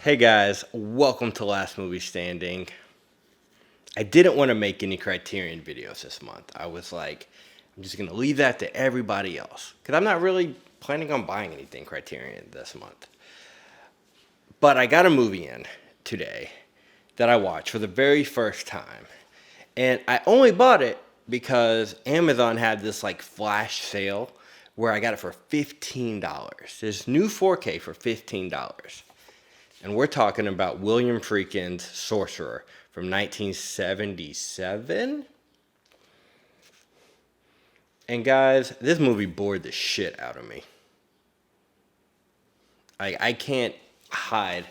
Hey guys, welcome to Last Movie Standing. I didn't want to make any Criterion videos this month. I was like, I'm just going to leave that to everybody else. Because I'm not really planning on buying anything Criterion this month. But I got a movie in today that I watched for the very first time. And I only bought it because Amazon had this like flash sale where I got it for $15. This new 4K for $15. And we're talking about William Friedkin's Sorcerer from 1977. And guys, this movie bored the shit out of me. I can't hide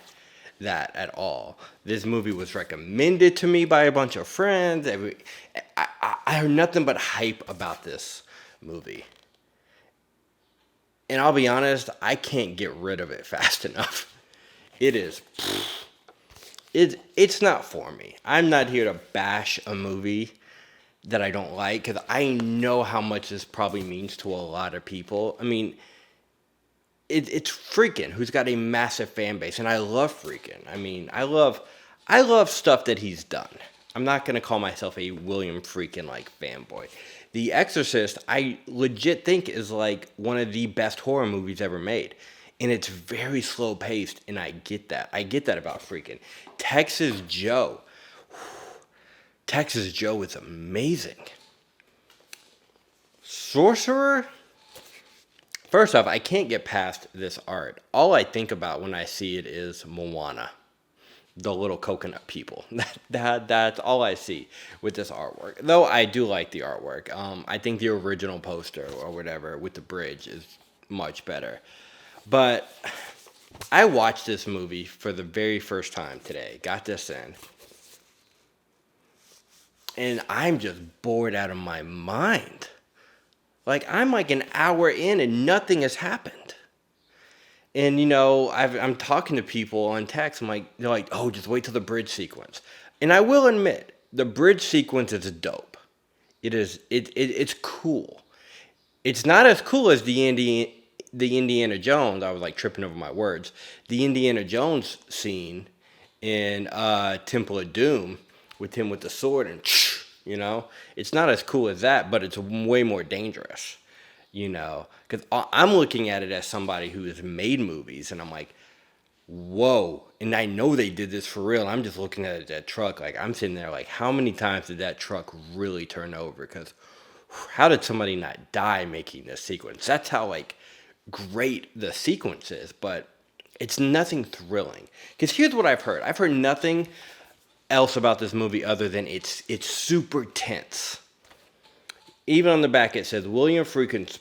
that at all. This movie was recommended to me by a bunch of friends. I heard nothing but hype about this movie. And I'll be honest, I can't get rid of it fast enough. It's not for me. I'm not here to bash a movie that I don't like because I know how much this probably means to a lot of people. I mean, it's Friedkin who's got a massive fan base, and I love Friedkin. I mean, I love stuff that he's done. I'm not gonna call myself a William Friedkin like fanboy. The Exorcist, I legit think is like one of the best horror movies ever made. And it's very slow paced, and I get that. I get that about Friedkin. Texas Joe. Texas Joe is amazing. Sorcerer? First off, I can't get past this art. All I think about when I see it is Moana. The little coconut people. That's all I see with this artwork. Though I do like the artwork. I think the original poster or whatever with the bridge is much better. But I watched this movie for the very first time today. Got this in. And I'm just bored out of my mind. Like, I'm like an hour in and nothing has happened. And, you know, I'm talking to people on text. They're like, oh, just wait till the bridge sequence. And I will admit, the bridge sequence is dope. It's cool. It's not as cool as the Indiana Jones. I was like tripping over my words. The Indiana Jones scene in Temple of Doom with him with the sword and, you know, it's not as cool as that, but it's way more dangerous, you know, because I'm looking at it as somebody who has made movies, and I'm like, whoa, and I know they did this for real. I'm just looking at that truck, like I'm sitting there like, how many times did that truck really turn over? Because how did somebody not die making this sequence? That's how like great the sequence is, but it's nothing thrilling. Because here's what I've heard. I've heard nothing else about this movie other than it's super tense. Even on the back it says William Friedkin's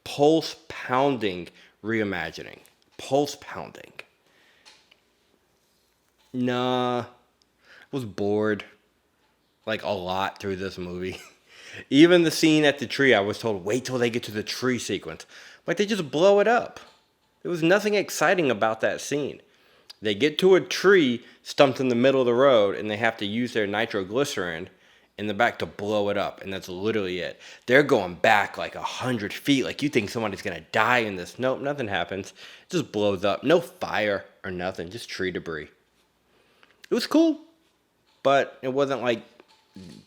pulse pounding reimagining. Pulse pounding. Nah, I was bored like a lot through this movie. Even the scene at the tree, I was told, wait till they get to the tree sequence. Like, they just blow it up. There was nothing exciting about that scene. They get to a tree stumped in the middle of the road, and they have to use their nitroglycerin in the back to blow it up, and that's literally it. They're going back like 100 feet, like you think somebody's going to die in this. Nope, nothing happens. It just blows up. No fire or nothing, just tree debris. It was cool, but it wasn't like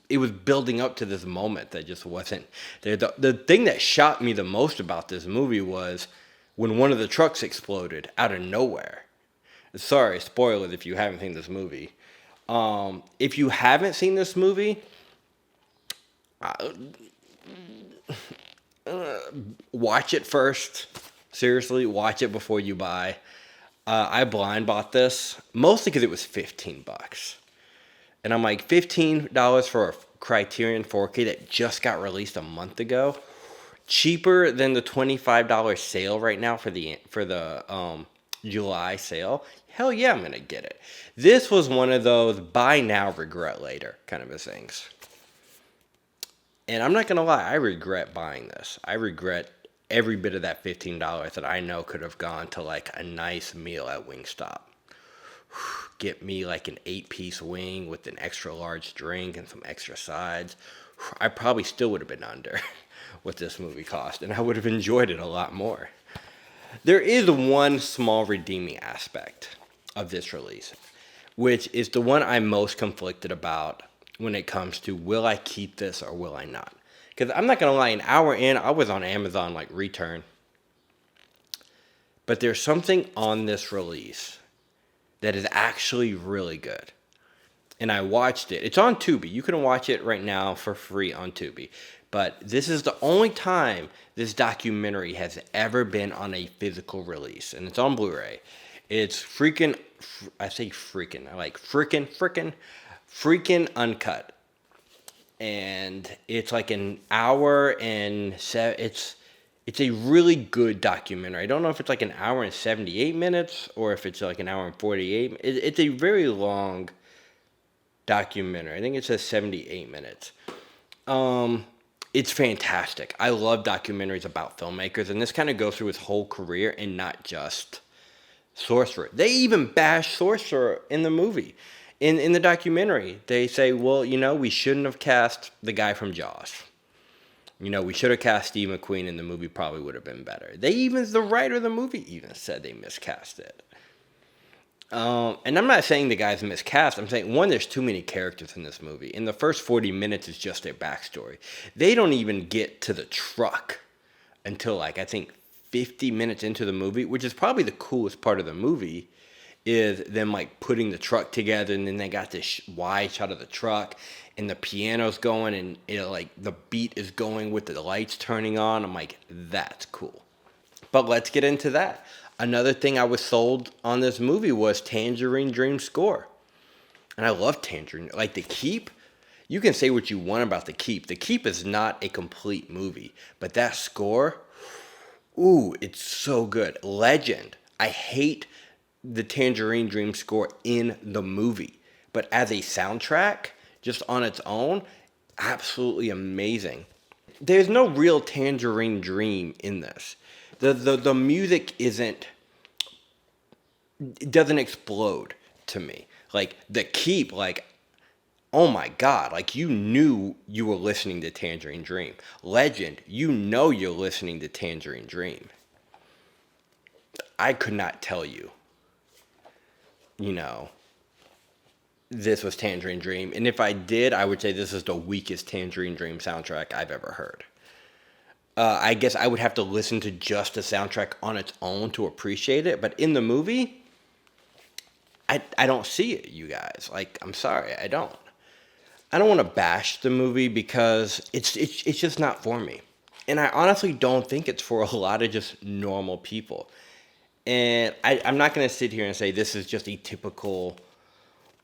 it was building up to this moment that just wasn't there. The thing that shocked me the most about this movie was when one of the trucks exploded out of nowhere. Sorry, spoilers if you haven't seen this movie. If you haven't seen this movie, watch it first. Seriously, watch it before you buy. I blind bought this, mostly because it was $15. And I'm like, $15 for a Criterion 4K that just got released a month ago? Cheaper than the $25 sale right now for the July sale? Hell yeah, I'm going to get it. This was one of those buy now, regret later kind of a things. And I'm not going to lie, I regret buying this. I regret every bit of that $15 that I know could have gone to like a nice meal at Wingstop. Get me like an 8-piece wing with an extra large drink and some extra sides. I probably still would have been under what this movie cost, and I would have enjoyed it a lot more. There is one small redeeming aspect. of this release, which is the one I'm most conflicted about when it comes to will I keep this or will I not? Because I'm not gonna lie, an hour in, I was on Amazon like return, but there's something on this release that is actually really good. And I watched it. It's on Tubi. You can watch it right now for free on Tubi. But this is the only time this documentary has ever been on a physical release. And it's on Blu-ray. It's freaking, I say freaking, I like freaking uncut. And it's like an hour and it's a really good documentary. I don't know if it's like an hour and 78 minutes or if it's like an hour and 48. It's a very long documentary. I think it says 78 minutes. It's fantastic. I love documentaries about filmmakers, and this kind of goes through his whole career and not just Sorcerer. They even bash Sorcerer in the movie. In the documentary, they say, well, we shouldn't have cast the guy from Jaws. We should have cast Steve McQueen, and the movie probably would have been better. The writer of the movie even said they miscast it. And I'm not saying the guy's miscast. I'm saying, one, there's too many characters in this movie. In the first 40 minutes is just their backstory. They don't even get to the truck until, I think 50 minutes into the movie, which is probably the coolest part of the movie, is them, putting the truck together, and then they got this wide shot of the truck, and the piano's going, and, the beat is going with the lights turning on. I'm like, that's cool. But let's get into that. Another thing I was sold on this movie was Tangerine Dream score. And I love Tangerine. The Keep, you can say what you want about The Keep. The Keep is not a complete movie. But that score, ooh, it's so good. Legend. I hate the Tangerine Dream score in the movie. But as a soundtrack, just on its own, absolutely amazing. There's no real Tangerine Dream in this. The music it doesn't explode to me. The Keep, oh my God, you knew you were listening to Tangerine Dream. Legend, you're listening to Tangerine Dream. I could not tell you, this was Tangerine Dream. And if I did, I would say this is the weakest Tangerine Dream soundtrack I've ever heard. I guess I would have to listen to just the soundtrack on its own to appreciate it. But in the movie, I don't see it, you guys. I'm sorry, I don't. I don't want to bash the movie because it's just not for me. And I honestly don't think it's for a lot of just normal people. And I'm not going to sit here and say this is just a typical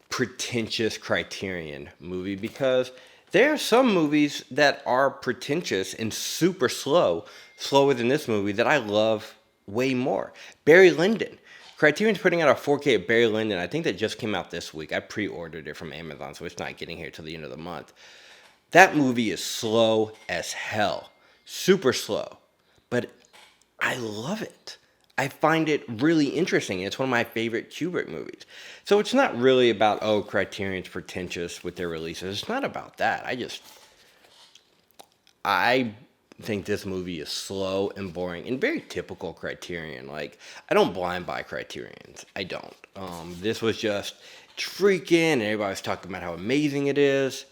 pretentious Criterion movie, because there are some movies that are pretentious and super slower than this movie, that I love way more. Barry Lyndon. Criterion's putting out a 4K of Barry Lyndon. I think that just came out this week. I pre-ordered it from Amazon, so it's not getting here till the end of the month. That movie is slow as hell. Super slow. But I love it. I find it really interesting. It's one of my favorite Kubrick movies. So it's not really about, Criterion's pretentious with their releases. It's not about that. I think this movie is slow and boring and very typical Criterion. I don't blind buy Criterions. I don't. This was just freaking, and everybody was talking about how amazing it is.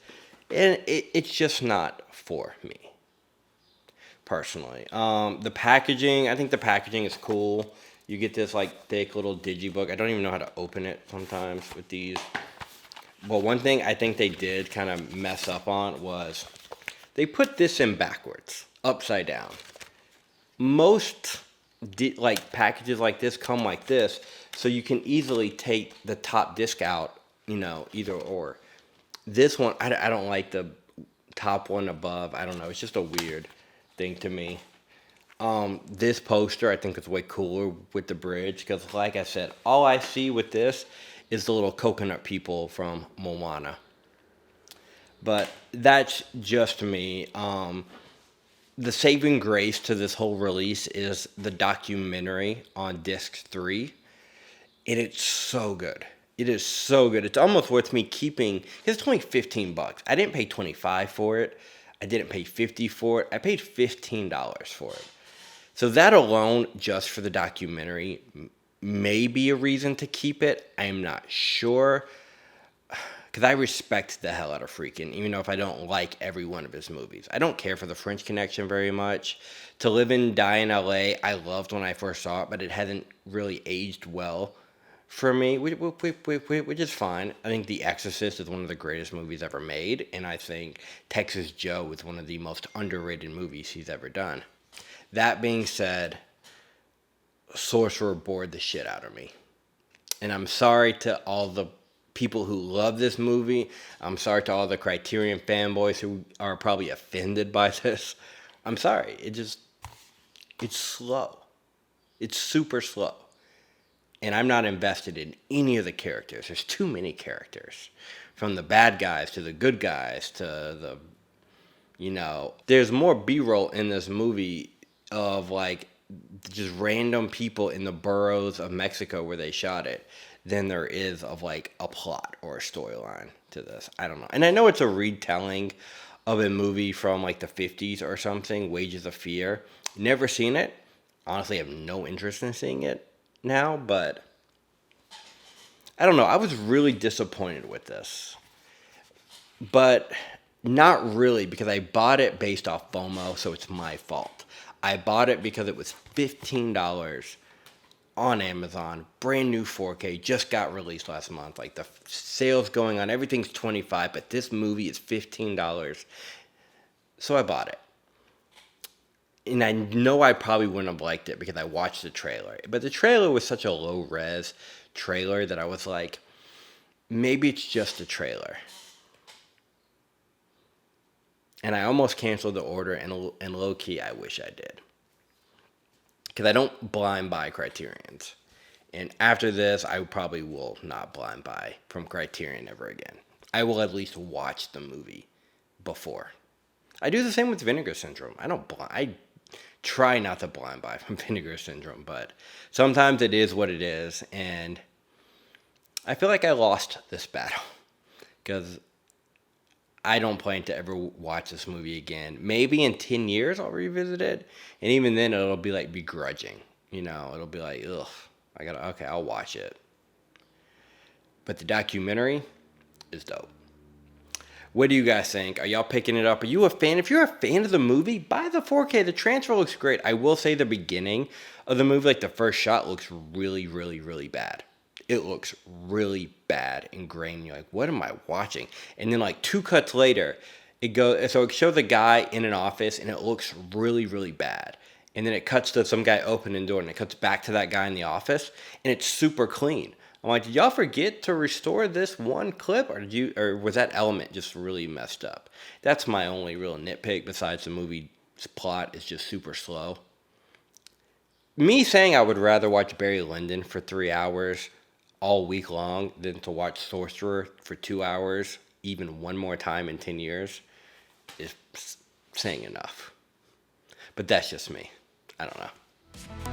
And it's just not for me, personally. The packaging, I think the packaging is cool. You get this thick little digibook. I don't even know how to open it sometimes with these. But one thing I think they did kind of mess up on was they put this in backwards, upside down. Most packages like this come like this, so you can easily take the top disc out, either or. This one, I don't like the top one above. I don't know. It's just a weird thing to me. This poster I think is way cooler with the bridge, because like I said, all I see with this is the little coconut people from Moana. But that's just me. The saving grace to this whole release is the documentary on disc 3. And it's so good. It is so good. It's almost worth me keeping, because it's only $15. I didn't pay $25 for it. I didn't pay $50 for it. I paid $15 for it. So that alone, just for the documentary, may be a reason to keep it. I'm not sure. Because I respect the hell out of Friedkin, even though if I don't like every one of his movies. I don't care for the French Connection very much. To Live and Die in L.A., I loved when I first saw it, but it hasn't really aged well for me, which is fine. I think The Exorcist is one of the greatest movies ever made, and I think Texas Joe is one of the most underrated movies he's ever done. That being said, Sorcerer bored the shit out of me. And I'm sorry to all the people who love this movie. I'm sorry to all the Criterion fanboys who are probably offended by this. I'm sorry. It's slow. It's super slow. And I'm not invested in any of the characters. There's too many characters. From the bad guys to the good guys to the, there's more B-roll in this movie of like just random people in the boroughs of Mexico where they shot it than there is of like a plot or a storyline to this. I don't know. And I know it's a retelling of a movie from like the 50s or something, Wages of Fear. Never seen it. Honestly, I have no interest in seeing it now, but I don't know. I was really disappointed with this. But not really, because I bought it based off FOMO, so it's my fault. I bought it because it was $15 on Amazon, brand new 4K, just got released last month. Like the sales going on, everything's $25, but this movie is $15. So I bought it. And I know I probably wouldn't have liked it because I watched the trailer. But the trailer was such a low res trailer that I was like, maybe it's just a trailer. And I almost canceled the order, and low key, I wish I did. Because I don't blind buy Criterions. And after this, I probably will not blind buy from Criterion ever again. I will at least watch the movie before. I do the same with Vinegar Syndrome. I try not to blind buy from Vinegar Syndrome, but sometimes it is what it is. And I feel like I lost this battle. Because I don't plan to ever watch this movie again. Maybe in 10 years I'll revisit it. And even then it'll be like begrudging. It'll be like, ugh, okay, I'll watch it. But the documentary is dope. What do you guys think? Are y'all picking it up? Are you a fan? If you're a fan of the movie, buy the 4K. The transfer looks great. I will say the beginning of the movie, like the first shot, looks really, really, really bad. It looks really bad and grainy. You're like, what am I watching? And then like 2 cuts later, it shows a guy in an office and it looks really, really bad. And then it cuts to some guy opening the door and it cuts back to that guy in the office and it's super clean. I'm like, did y'all forget to restore this one clip, or was that element just really messed up? That's my only real nitpick besides the movie's plot is just super slow. Me saying I would rather watch Barry Lyndon for 3 hours all week long than to watch Sorcerer for 2 hours, even one more time in 10 years, is saying enough. But that's just me. I don't know.